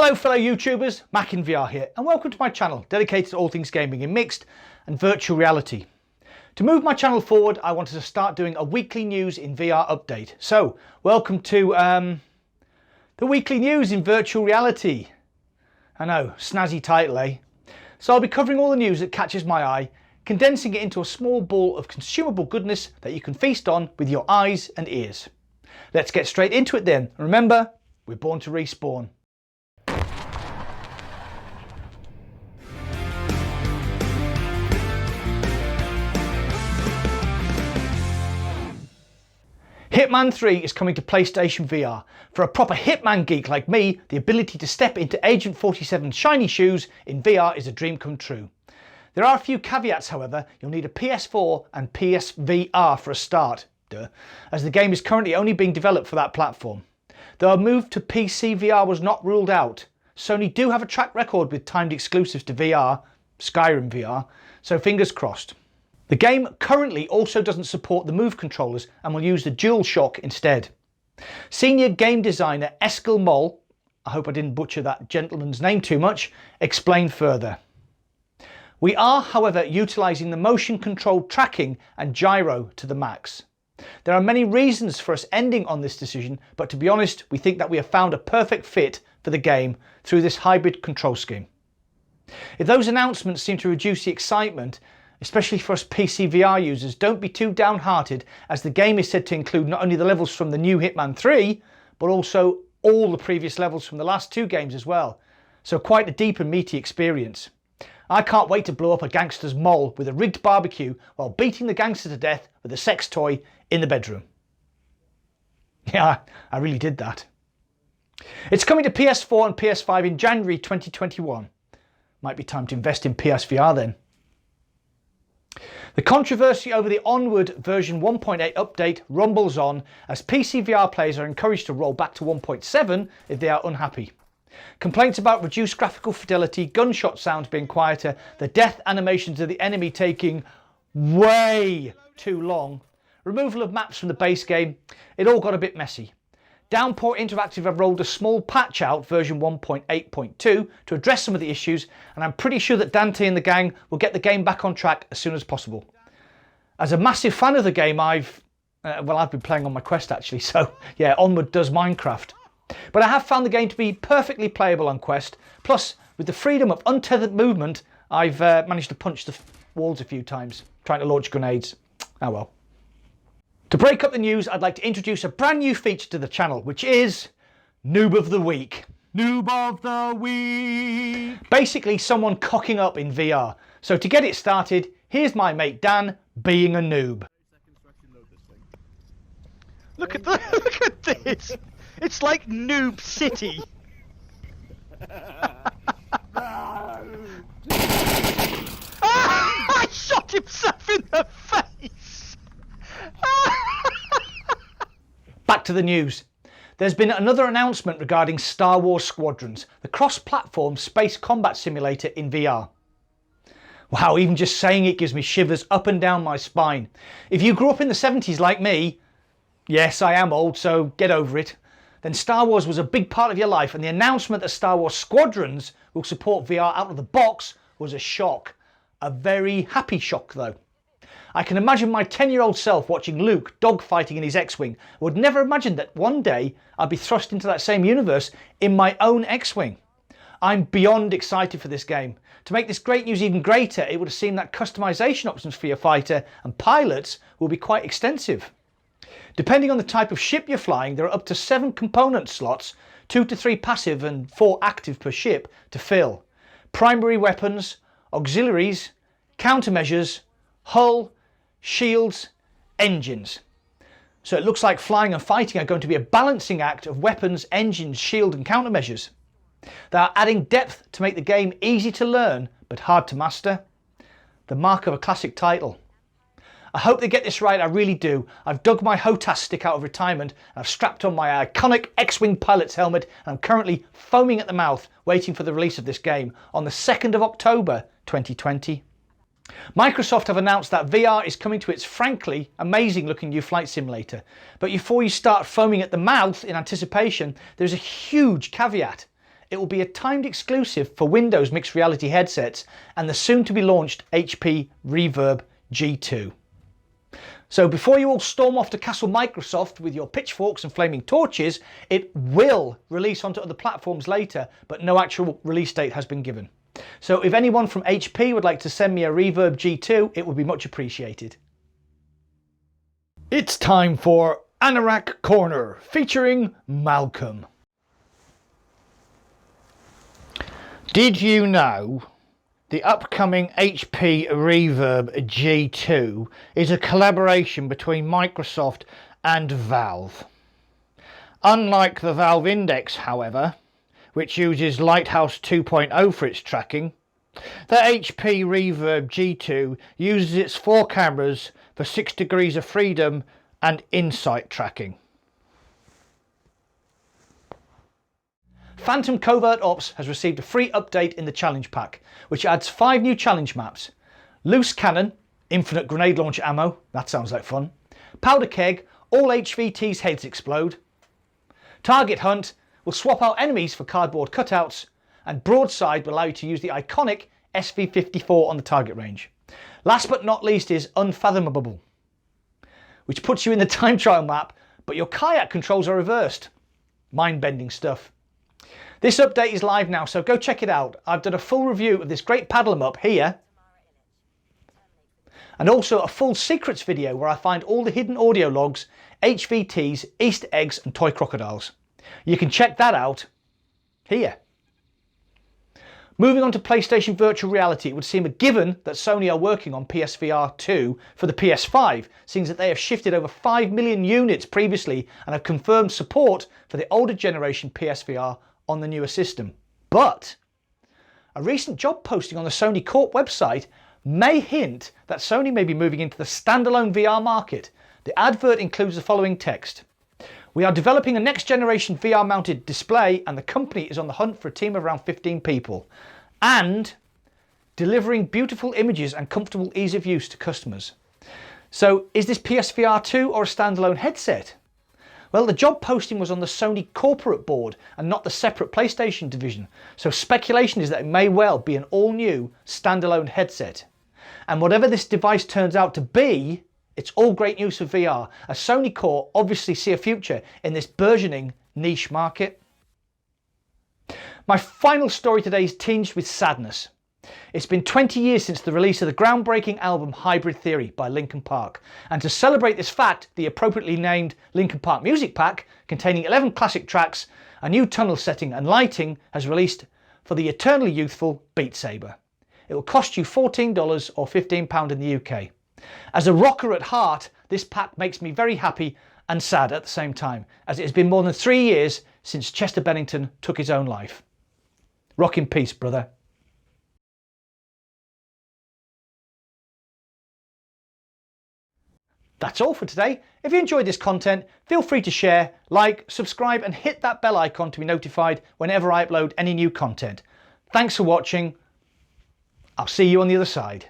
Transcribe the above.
Hello fellow YouTubers, Mac in VR here, and welcome to my channel dedicated to all things gaming in mixed and virtual reality. To move my channel forward, I wanted to start doing a weekly news in VR update. So, welcome to the weekly news in virtual reality. I know, snazzy title, eh? So I'll be covering all the news that catches my eye, condensing it into a small ball of consumable goodness that you can feast on with your eyes and ears. Let's get straight into it then. Remember, we're born to respawn. Hitman 3 is coming to PlayStation VR. For a proper Hitman geek like me, the ability to step into Agent 47's shiny shoes in VR is a dream come true. There are a few caveats however. You'll need a PS4 and PSVR for a start, as the game is currently only being developed for that platform. Though a move to PC VR was not ruled out. Sony do have a track record with timed exclusives to VR, Skyrim VR, so fingers crossed. The game currently also doesn't support the Move controllers and will use the DualShock instead. Senior game designer Eskil Moll, I hope I didn't butcher that gentleman's name too much, explained further. We are, however, utilising the motion controlled tracking and gyro to the max. There are many reasons for us ending on this decision, but to be honest, we think that we have found a perfect fit for the game through this hybrid control scheme. If those announcements seem to reduce the excitement, especially for us PC VR users, don't be too downhearted, as the game is said to include not only the levels from the new Hitman 3, but also all the previous levels from the last two games as well. So quite a deep and meaty experience. I can't wait to blow up a gangster's mole with a rigged barbecue while beating the gangster to death with a sex toy in the bedroom. Yeah, I really did that. It's coming to PS4 and PS5 in January 2021. Might be time to invest in PSVR then. The controversy over the Onward version 1.8 update rumbles on, as PC VR players are encouraged to roll back to 1.7 if they are unhappy. Complaints about reduced graphical fidelity, gunshot sounds being quieter, the death animations of the enemy taking way too long, removal of maps from the base game, it all got a bit messy. Downpour Interactive have rolled a small patch out, version 1.8.2, to address some of the issues, and I'm pretty sure that Dante and the gang will get the game back on track as soon as possible. As a massive fan of the game, I've been playing on my Quest actually, so yeah, Onward does Minecraft. But I have found the game to be perfectly playable on Quest, plus with the freedom of untethered movement, I've managed to punch the walls a few times, trying to launch grenades. Oh well. To break up the news, I'd like to introduce a brand new feature to the channel, which is Noob of the Week. Noob of the Week! Basically someone cocking up in VR. So to get it started, here's my mate Dan being a noob. Look at this! It's like Noob City! I shot himself in the face! Back to the news. There's been another announcement regarding Star Wars Squadrons, the cross-platform space combat simulator in VR. Wow, even just saying it gives me shivers up and down my spine. If you grew up in the 70s like me, yes, I am old, so get over it, then Star Wars was a big part of your life, and the announcement that Star Wars Squadrons will support VR out of the box was a shock. A very happy shock though. I can imagine my 10-year-old self watching Luke dogfighting in his X-Wing. I would never imagine that one day I'd be thrust into that same universe in my own X-Wing. I'm beyond excited for this game. To make this great news even greater, it would seem that customization options for your fighter and pilots will be quite extensive. Depending on the type of ship you're flying, there are up to 7 component slots, 2 to 3 passive and 4 active per ship to fill. Primary weapons, auxiliaries, countermeasures, hull, shields, engines. So it looks like flying and fighting are going to be a balancing act of weapons, engines, shield and countermeasures. They are adding depth to make the game easy to learn but hard to master. The mark of a classic title. I hope they get this right, I really do. I've dug my HOTAS stick out of retirement and I've strapped on my iconic X-Wing pilot's helmet, and I'm currently foaming at the mouth waiting for the release of this game on the 2nd of October 2020. Microsoft have announced that VR is coming to its frankly amazing looking new flight simulator. But before you start foaming at the mouth in anticipation, there's a huge caveat. it will be a timed exclusive for Windows mixed reality headsets and the soon to be launched HP Reverb G2. So before you all storm off to Castle Microsoft with your pitchforks and flaming torches, it will release onto other platforms later, but no actual release date has been given. So if anyone from HP would like to send me a Reverb G2, it would be much appreciated. It's time for Anorak Corner, featuring Malcolm. Did you know the upcoming HP Reverb G2 is a collaboration between Microsoft and Valve? Unlike the Valve Index, however, which uses Lighthouse 2.0 for its tracking, the HP Reverb G2 uses its 4 cameras for 6 degrees of freedom and insight tracking. Phantom Covert Ops has received a free update in the challenge pack, which adds 5 new challenge maps. Loose Cannon, infinite grenade launch ammo, that sounds like fun. Powder Keg, all HVT's heads explode. Target Hunt will swap out enemies for cardboard cutouts, and Broadside will allow you to use the iconic SV54 on the target range. Last but not least is Unfathomable, which puts you in the time trial map, but your kayak controls are reversed. Mind-bending stuff. This update is live now, so go check it out. I've done a full review of this great paddle 'em up here, and also a full secrets video where I find all the hidden audio logs, HVTs, Easter eggs and toy crocodiles. You can check that out here. Moving on to PlayStation Virtual Reality, it would seem a given that Sony are working on PSVR 2 for the PS5, seeing that they have shifted over 5 million units previously and have confirmed support for the older generation PSVR on the newer system. But a recent job posting on the Sony Corp website may hint that Sony may be moving into the standalone VR market. The advert includes the following text: "We are developing a next generation VR mounted display and the company is on the hunt for a team of around 15 people and delivering beautiful images and comfortable ease of use to customers." So is this PSVR 2 or a standalone headset? Well, the job posting was on the Sony corporate board and not the separate PlayStation division, so speculation is that it may well be an all-new standalone headset. And whatever this device turns out to be, it's all great news for VR, as Sony Corp obviously see a future in this burgeoning niche market. My final story today is tinged with sadness. It's been 20 years since the release of the groundbreaking album Hybrid Theory by Linkin Park, and to celebrate this fact, the appropriately named Linkin Park Music Pack, containing 11 classic tracks, a new tunnel setting and lighting, has released for the eternally youthful Beat Saber. It will cost you $14 or £15 in the UK. As a rocker at heart, this pack makes me very happy and sad at the same time, as it has been more than 3 years since Chester Bennington took his own life. Rock in peace, brother. That's all for today. If you enjoyed this content, feel free to share, like, subscribe and hit that bell icon to be notified whenever I upload any new content. Thanks for watching. I'll see you on the other side.